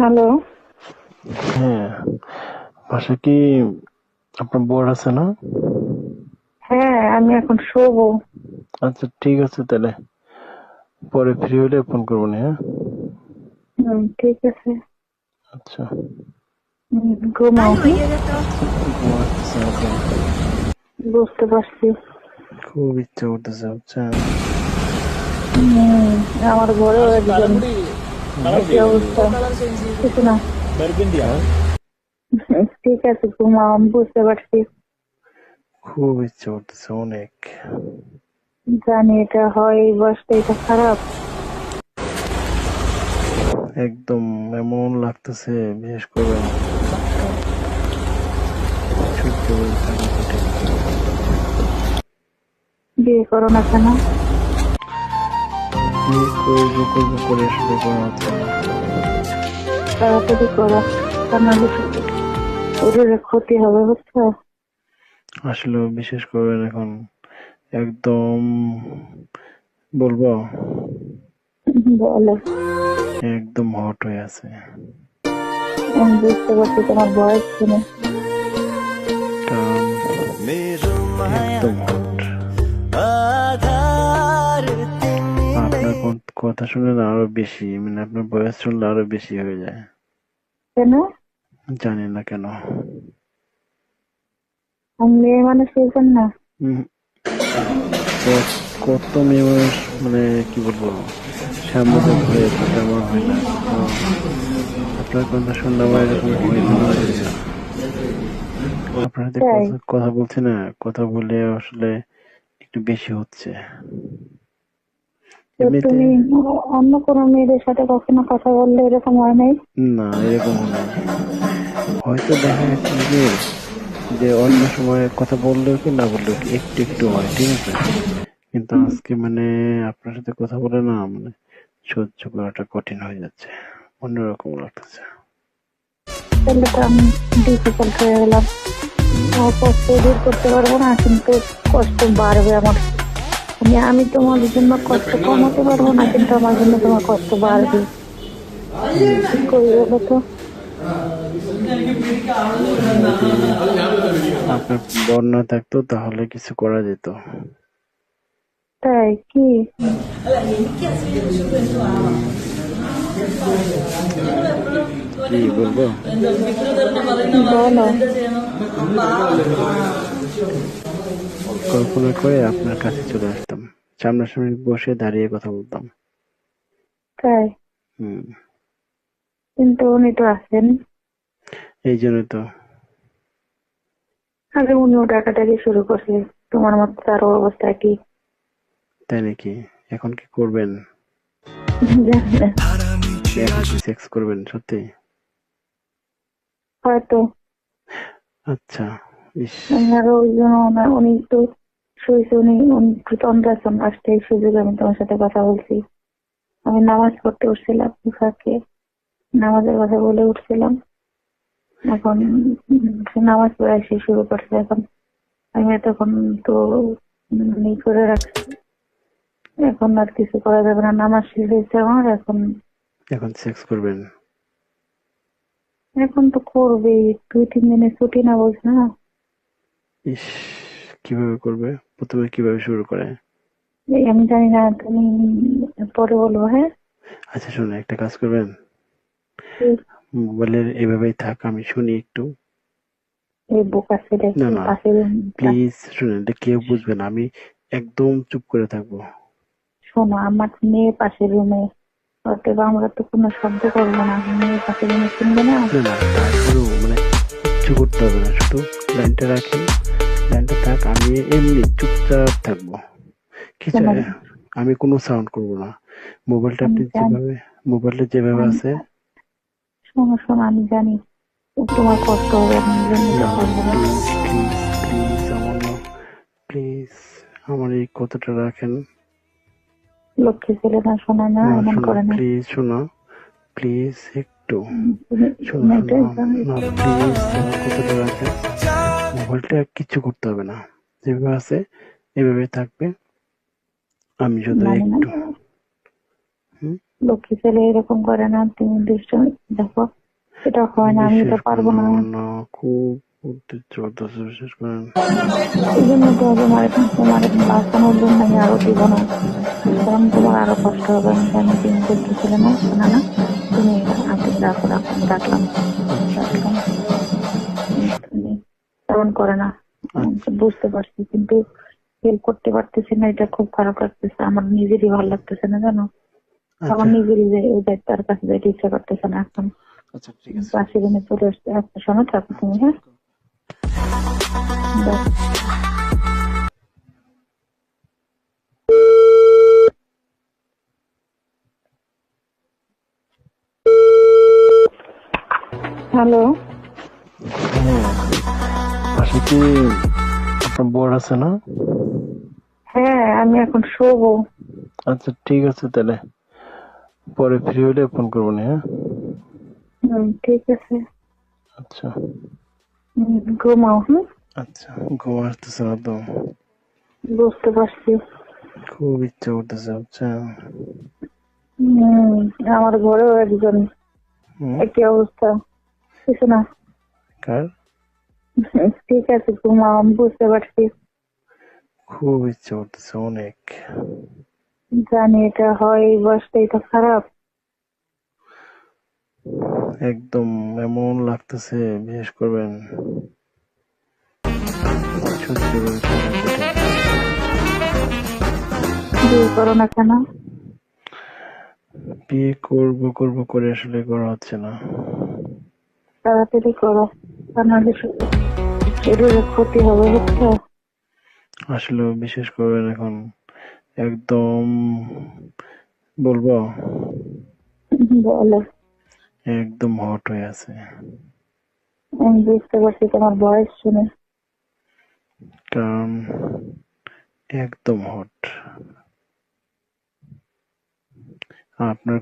Hello. হ্যাঁ, বাসা কি আপনার বর আছে না? হ্যাঁ, আমি এখন শোবো। আচ্ছা ঠিক আছে তাহলে পরে ফ্রি হলে ফোন করবো নি, হ্যাঁ? ঠিক আছে। আচ্ছা ঘুমাও, হ্যাঁ? ঘুমাতেছে এখন, বুঝতে পারছি। খুব ইচ্ছা করতেছে বুঝছেন। হুম, আমার ঘরেও একজন একই অবস্থা। কিছু না। হ্যাঁ? ঠিক আছে, ঘুমাও, আমি বুঝতে পারছি। খুব ইচ্ছা করতেছে অনেক। জানি এটা হয়, এই বয়সটা এটা খারাপ। একদম এমন লাগতেছে, বিশেষ করে সহ্য করে থাকা কঠিন। বিয়ে করো না কেন? বিয়ে করবো করবো করে আসলে করা হচ্ছে না। তাড়াতাড়ি করো, তা নাহলে শরীরে ক্ষতি হবে, বুঝছো? আসলে বিশেষ করে এখন একদম বলবো বলো। একদম হট হয়ে আছে। আমি বুঝতে পারছি তোমার বয়স শুনে। কারণ একদম হট। আপনার কথা শুনলে না আরো বেশি, মানে আপনার বয়স শুনলে আরো বেশি হয়ে যায়। কেন? জানি না কেন। আমি মেয়ে মানুষ, এই জন্য। উম, কত মেয়ে মানুষ, মানে কি বলবো, সামনে যে ঘুরে তাতে আমার হয় না তো। আপনার কথা শুনলে আমার এরকম হয় মনে হইতেছে। আপনার সাথে তাই? কথা কথা বলছি না, কথা বলে আসলে একটু বেশি হচ্ছে তো এমনিতে। তুমি অন্য কোনো মেয়েদের সাথে কখনো কথা বললে এরকম হয় নাই? না, এরকমও নাই। হয়তো দেখা গেছে কি যে অন্য সময় কথা বললেও কি না বললেও কি একটু একটু হয়, ঠিক আছে। কিন্তু আজকে মানে আপনার সাথে কথা বলে না, মানে সহ্য করাটা কঠিন হয়ে যাচ্ছে, অন্যরকম লাগতেছে। তাহলে তো আমি ডিফিকাল্ট হয়ে গেলাম। হুম? আমার কষ্ট দূর করতে পারবো না, কিন্তু কষ্ট বাড়বে আমার। আমি তোমার জন্য কষ্ট কমাতে পারবো না, কিন্তু আমার জন্য তোমার কষ্ট বাড়বে। কি করি বলো তো? যদি আপনার বন্যা থাকতো তাহলে কিছু করা যেত। তাই কি? কি বলবো? বলো। কল্পনা করে আপনার কাছে চলে আসতাম, সামনাসামনি বসে দাঁড়িয়ে কথা বলতাম। তাই? হুম। কিন্তু উনি তো আছেন। এই জন্য তো। আগে উনিও ডাকাডাকি শুরু করছে, তোমার মতো তারও অবস্থা কি? তাই নাকি? এখন কি করবেন? জানি না। এখন কি সেক্স করবেন সত্যি? হয়তো। আচ্ছা। ইস। আরো ওই জন্য উনি একটু শুয়েছে, উনি একটু তন্দ্রাচ্ছন্ন, আসতে এই সুযোগে আমি তোমার সাথে কথা বলছি। আমি নামাজ পড়তে উঠছিলাম, ফাঁকে নামাজের কথা বলে উঠছিলাম। এখন সে নামাজ পড়ে এসে শুরু করছে। এখন আমি তখন তো করে রাখছি। এখন আর কিছু করা যাবে না, নামাজ শেষ হয়েছে আমার। এখন এখন সেক্স করবেন? এখন তো করবেই, 2-3 দিনের ছুটি না, বলছে না? ইস, কিভাবে করবে? প্রথমে কিভাবে শুরু করে? এই আমি জানি না, তুমি পরে বলবো, হ্যাঁ? আচ্ছা শুনুন, একটা কাজ করবেন, এই মোবাইলের এভাবেই থাক, আমি শুনি একটু। এই বোকা ছেলে না না, পাশের প্লিজ শুনেন, এটা কেউ বুঝবে না, আমি একদম চুপ করে থাকবো। শোনো, আমার মেয়ে পাশের রুমে, অতএব আমরা তো কোনো শব্দ করবো না, মেয়ে পাশের রুমে শুনবে না। না না, তারপরেও মানে কিচ্ছু করতে হবে না, শুধু লাইনটা রাখেন, লাইনটা থাক, আমি এমনি চুপচাপ থাকবো। কিছু শোনো, আমি কোনো সাউন্ড করব না। মোবাইলটা আমি আপনি জানি, যেভাবে, মোবাইলটা যেভাবে আমি আছে। শোনো শোনো, আমি জানি তোমার কষ্ট হবে, আমি এই জন্য তো না করবো না। প্লিজ প্লিজ প্লিজ, আমার না, প্লিজ আমার এই কথাটা রাখেন। লক্ষ্মী ছেলে না, শোনা না, না এমন শোনো করে না। প্লিজ, শোনো প্লিজ একটু, তুমি শোনো শোনো, এটাই জানো। না প্লিজ আমার কথাটা রাখেন। মোবাইলটা কিচ্ছু করতে হবে না, যেভাবে আছে এভাবে থাকবে, আমি শুধু মানে না, একটু। হুম? লক্ষ্মী ছেলে এরকম করে না, তুমি দুষ্টুমি দেখো, এটা হয় না, আমি এটা বিশ্বাস পারবো করেন না। আমার না খুব উঠতে চলতেছে, বিশ্বাস করেন। এই জন্য তো তোমার বাঁচানোর জন্য আমি আরো দিব না, কারণ তোমার আরো কষ্ট হবে। আমি জানি তুমি বুঝতেছিলে না, শোনা না, তুমি রাখো রাখো, আমি রাখলাম রাখলাম। তুমি তেমন করে না, আমি তো আচ্ছা বুঝতে পারছি, কিন্তু হেল্প করতে পারতেছি না, এটা খুব খারাপ লাগতেছে। আমার নিজেরই ভালো লাগতেছে না, জানো, আমার আচ্ছা নিজেরই যে ওই তার কাছে যেতে ইচ্ছা করতেছে না এখন। আচ্ছা, ঠিক আছে। 5 দিনে চলে আসছে, একটা সময় থাকো তুমি, হ্যাঁ। বাই। হ্যালো। হ্যাঁ, পাশে কি আপনার বর আছে না? হ্যাঁ, আমি এখন শোবো। আচ্ছা ঠিক আছে, তাহলে পরে ফ্রি হলে ফোন করবো না, হ্যাঁ? ঠিক আছে। আচ্ছা ঘুমাও, হুম। আচ্ছা, ঘুম আসতেছে না তো, বুঝতে পারছি। খুব ইচ্ছা করতেছে, বুঝছেন? হম, আমার ঘরেও একজন হুম, একই অবস্থা, কিছু না। কার? ঠিক আছে, ঘুমাও, আমি বুঝতে পারছি। খুব ইচ্ছা করতেছে অনেক। জানি এটা হয়, এই বয়সটাই তো খারাপ। একদম এমন লাগতেছে, বিশেষ করবেন, সহ্য করে থাকা কঠিন। বিয়ে করো না কেন? বিয়ে করব করব করে আসলে করা হচ্ছে না। তাড়াতাড়ি করো, তা নাহলে শরীরে ক্ষতি হবে, বুঝছো? আসলে বিশেষ করবেন এখন একদম, বলবো, বলো। একদম হট হয়ে আছে। আমি বুঝতে পারছি তোমার বয়স শুনে। কারণ একদম হট। আপনার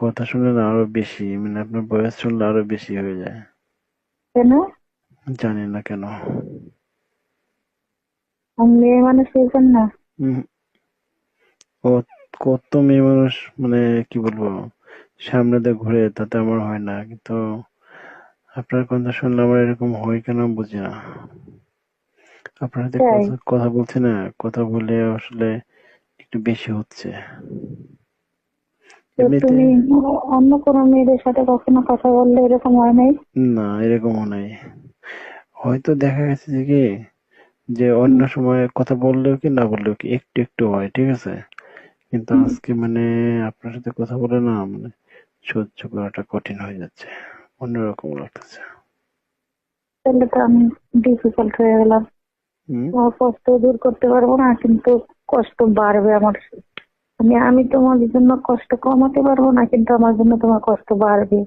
কথা শুনলে না আরো বেশি, মানে আপনার বয়স শুনলে আরো বেশি হয়ে যায়। কেন? জানি না কেন। আমি মেয়ে মানুষ, এই জন্য। উম, কত মেয়ে মানুষ, মানে কি বলবো, সামনে দিয়ে ঘুরে, তাতে আমার হয় না, কিন্তু আপনার কথা শুনলে আমার এরকম হয় কেন বুঝি না। আপনার সাথে তাই? কথা কথা বলছি না, কথা বলে আসলে একটু বেশি হচ্ছে তো এমনিতে। তুমি অন্য কোনো মেয়েদের সাথে কখনো কথা বললে এরকম হয় নাই? না, এরকমও নাই। হয়তো দেখা গেছে যে কি, যে অন্য হুম, সময় কথা বললেও কি না বললেও কি একটু একটু হয়, ঠিক আছে, কিন্তু হুম। আজকে মানে আপনার সাথে কথা বলে না, মানে সহ্য করাটা কঠিন হয়ে যাচ্ছে, অন্যরকম লাগতেছে। তাহলে তো আমি ডিফিকাল্ট হয়ে গেলাম। হুম তোমার কষ্ট দূর করতে পারবো না, কিন্তু কষ্ট বাড়বে আমার। আমি তোমার জন্য কষ্ট কমাতে পারবো না, কিন্তু আমার জন্য তোমার কষ্ট বাড়বে।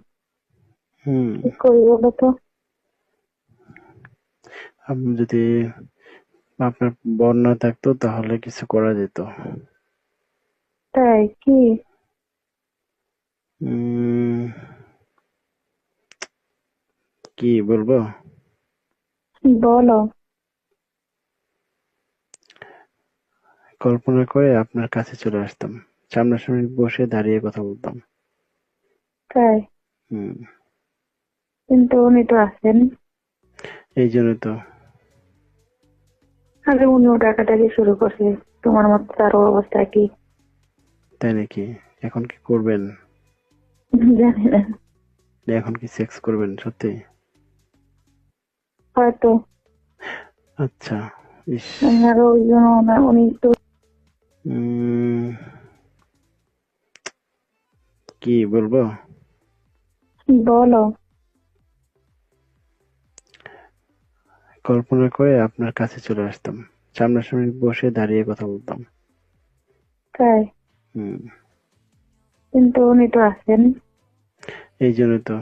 হুম। কি করি বলো তো? আপনি যদি, আপনার বর না থাকতো তাহলে কিছু করা যেত। তাই কি? উম কি বলবো, বলো। কল্পনা করে আপনার কাছে চলে আসতাম, সামনাসামনি বসে দাঁড়িয়ে কথা বলতাম। তাই? হুম, কিন্তু উনি তো আছেন। এই জন্য তো। আগে উনিও ডাকাডাকি শুরু করছে, তোমার মতো তার অবস্থা কি? তাই নাকি? এখন কি করবেন? জানি না, এখন কি সেক্স করবেন সত্যি? হয়তো। আচ্ছা। ইস। আমি আরো ওই জন্য উনি তো। উম কি বলবো, বলো। কল্পনা করে আপনার কাছে চলে আসতাম, সামনাসামনি বসে দাঁড়িয়ে কথা বলতাম। তাই? হুম, কিন্তু উনি তো আছেন। এই জন্য তো।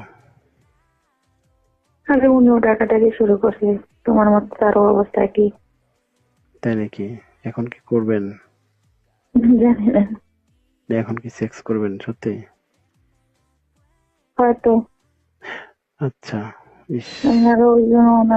আগে উনিও ডাকাডাকি শুরু করছে, তোমার মতো তার অবস্থা কি? তাই নাকি? এখন কি করবেন? জানি না, এখন কি সেক্স করবেন সত্যি? হয়তো। আচ্ছা। ইস। আমি আরো ওই জন্য